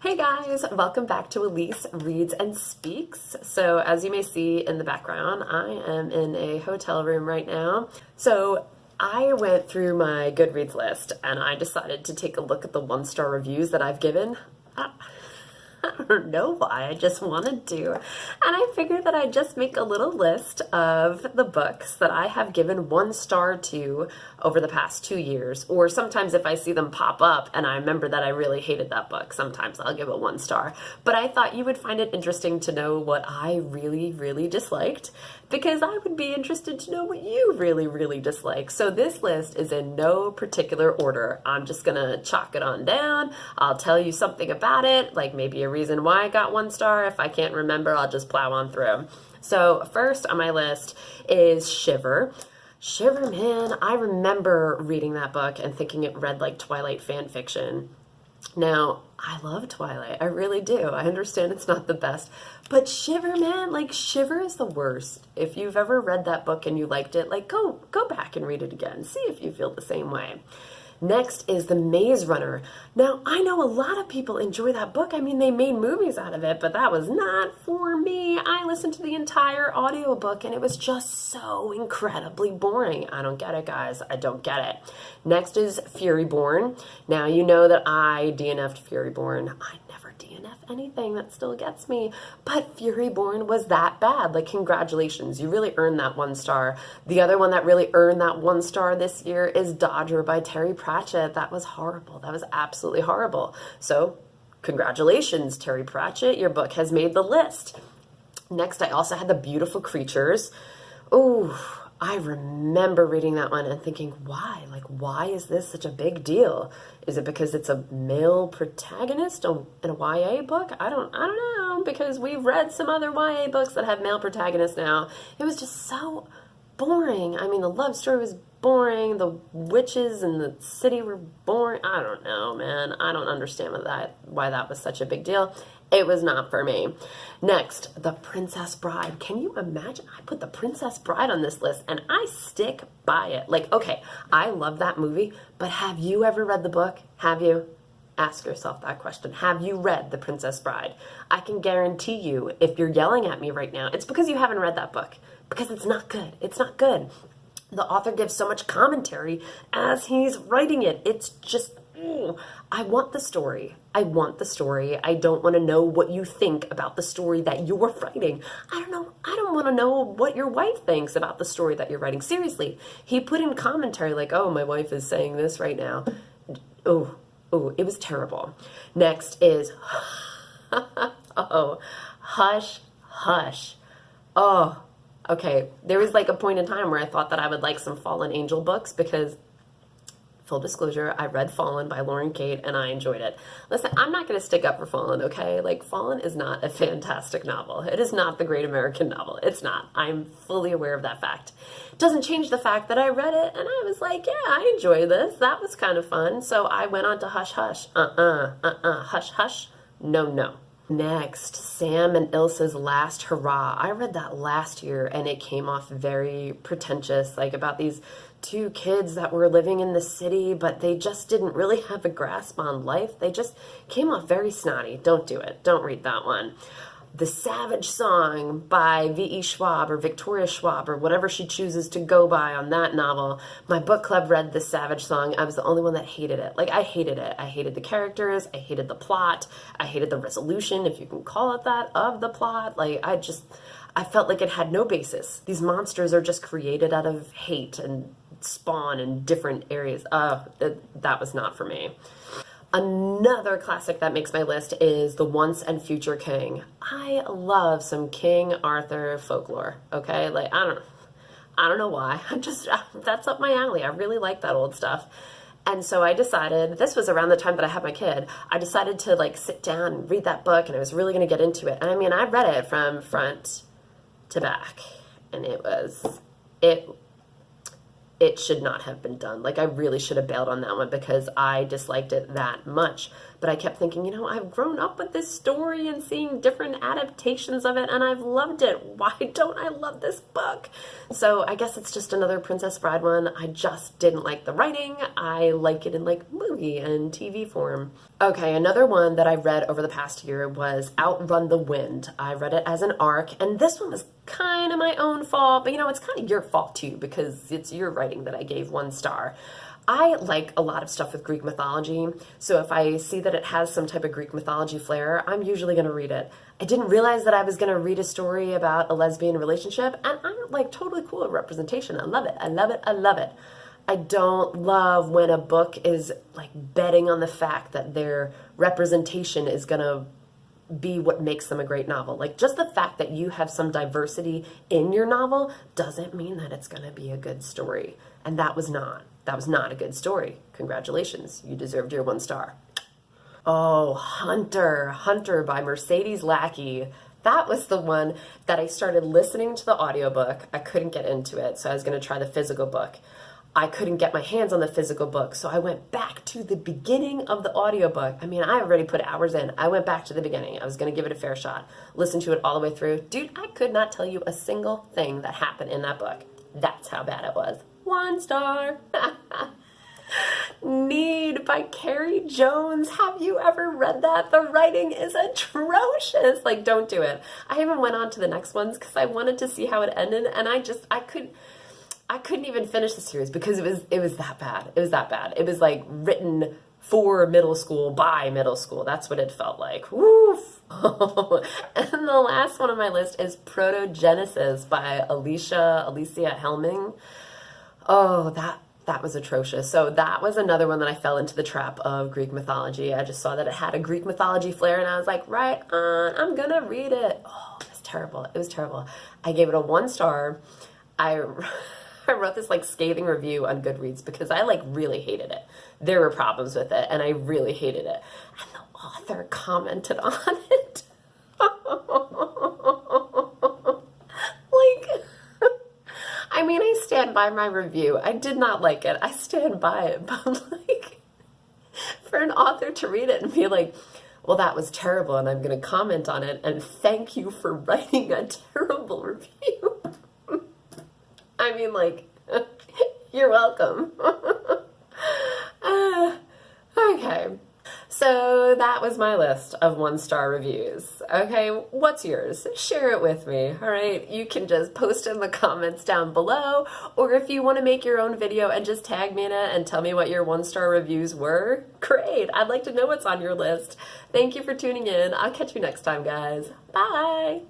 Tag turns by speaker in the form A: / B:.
A: Hey guys, welcome back to Elise Reads and Speaks. So as you may see in the background, I am in a hotel room right now. So I went through my Goodreads list and I decided to take a look at the 1-star reviews that I've given. I don't know why, I just wanted to. And I figured that I'd just make a little list of the books that I have given 1 star to over the past 2 years. Or sometimes if I see them pop up and I remember that I really hated that book, sometimes I'll give it 1 star. But I thought you would find it interesting to know what I really disliked, because I would be interested to know what you really dislike. So this list is in no particular order. I'm just gonna chalk it on down. I'll tell you something about it, like maybe a reason why I got 1 star. If I can't remember, I'll just plow on through. So first on my list is Shiver. Shiver, man, I remember reading that book and thinking it read like Twilight fan fiction. Now, I love Twilight. I really do. I understand it's not the best. But Shiver, man, like Shiver is the worst. If you've ever read that book and you liked it, like go back and read it again. See if you feel the same way. Next is The Maze Runner. Now, I know a lot of people enjoy that book. I mean, they made movies out of it, but that was not for me. I listened to the entire audiobook and it was just so incredibly boring. I don't get it, guys. I don't get it. Next is Furyborn. Now, you know that I DNF'd Furyborn. I never DNF anything. That still gets me. But Furyborn was that bad. Like, congratulations. You really earned that 1 star. The other one that really earned that 1 star this year is Dodger by Terry Pratchett. That was horrible. That was absolutely horrible. So, congratulations, Terry Pratchett. Your book has made the list. Next, I also had The Beautiful Creatures. Ooh, I remember reading that one and thinking, why? Like, why is this such a big deal? Is it because it's a male protagonist in a YA book? I don't know, because we've read some other YA books that have male protagonists now. It was just so boring. I mean, the love story was boring. The witches in the city were boring. I don't know, man. I don't understand why that was such a big deal. It was not for me. Next, The Princess Bride. Can you imagine? I put The Princess Bride on this list and I stick by it. Like, okay, I love that movie, but have you ever read the book? Have you? Ask yourself that question. Have you read The Princess Bride? I can guarantee you, if you're yelling at me right now, it's because you haven't read that book. Because it's not good. It's not good. The author gives so much commentary as he's writing it. It's just, I want the story. I want the story. I don't want to know what you think about the story that you're writing. I don't know. I don't want to know what your wife thinks about the story that you're writing. Seriously, he put in commentary like, oh, my wife is saying this right now. Oh, it was terrible. Next is, Hush, Hush. Oh, okay. There was like a point in time where I thought that I would like some Fallen Angel books because, full disclosure, I read Fallen by Lauren Kate and I enjoyed it. Listen, I'm not going to stick up for Fallen, okay? Like, Fallen is not a fantastic novel. It is not the great American novel. It's not. I'm fully aware of that fact. It doesn't change the fact that I read it and I was like, yeah, I enjoy this. That was kind of fun. So I went on to Hush Hush. Hush Hush. No. Next, Sam and Ilsa's Last Hurrah. I read that last year and it came off very pretentious, like about these 2 kids that were living in the city, but they just didn't really have a grasp on life. They just came off very snotty. Don't do it. Don't read that one. The Savage Song by V.E. Schwab or Victoria Schwab or whatever she chooses to go by on that novel. My book club read The Savage Song. I was the only one that hated it. Like, I hated it. I hated the characters. I hated the plot. I hated the resolution, if you can call it that, of the plot. Like, I felt like it had no basis. These monsters are just created out of hate and spawn in different areas. That was not for me. Another classic that makes my list is The Once and Future King. I love some King Arthur folklore, okay? Like, I don't know why. That's up my alley. I really like that old stuff. And so I decided, this was around the time that I had my kid, I decided to like sit down and read that book and I was really going to get into it. And I mean, I read it from front to back and it should not have been done. Like, I really should have bailed on that one because I disliked it that much. but I kept thinking, you know, I've grown up with this story and seeing different adaptations of it, and I've loved it. Why don't I love this book? So I guess it's just another Princess Bride one. I just didn't like the writing. I like it in like movie and TV form. Okay, another one that I read over the past year was Outrun the Wind. I read it as an arc, and this one was kind of my own fault, but you know, it's kind of your fault too, because it's your writing that I gave 1 star. I like a lot of stuff with Greek mythology, so if I see that it has some type of Greek mythology flair, I'm usually going to read it. I didn't realize that I was going to read a story about a lesbian relationship, and I'm like totally cool with representation. I love it. I love it. I love it. I don't love when a book is like betting on the fact that their representation is going to be what makes them a great novel. Like, just the fact that you have some diversity in your novel doesn't mean that it's going to be a good story. And that was not a good story. Congratulations. You deserved your 1 star. Oh, Hunter by Mercedes Lackey. That was the one that I started listening to the audiobook. I couldn't get into it, so I was going to try the physical book. I couldn't get my hands on the physical book, so I went back to the beginning of the audiobook. I mean, I already put hours in. I went back to the beginning. I was going to give it a fair shot. Listen to it all the way through. Dude, I could not tell you a single thing that happened in that book. That's how bad it was. 1 star. Need by Carrie Jones. Have you ever read that? The writing is atrocious. Like, don't do it. I even went on to the next ones because I wanted to see how it ended, and I couldn't even finish the series because it was that bad. It was that bad. It was like written for middle school by middle school. That's what it felt like. Woof. And the last one on my list is Proto-Genesis by Alicia Helming. Oh, that was atrocious. So that was another one that I fell into the trap of Greek mythology. I just saw that it had a Greek mythology flair, and I was like, right on, I'm gonna read it. Oh, it was terrible. It was terrible. I gave it a 1 star. I wrote this like scathing review on Goodreads because I like really hated it. There were problems with it, and I really hated it. And the author commented on it. Like, I mean, I stand by my review. I did not like it. I stand by it. But like, for an author to read it and be like, well, that was terrible, and I'm going to comment on it, and thank you for writing a terrible review. I mean, like, you're welcome. Okay. So that was my list of 1 star reviews. Okay, what's yours? Share it with me, all right? You can just post in the comments down below, or if you want to make your own video and just tag me in it and tell me what your 1 star reviews were, great. I'd like to know what's on your list. Thank you for tuning in. I'll catch you next time, guys. Bye.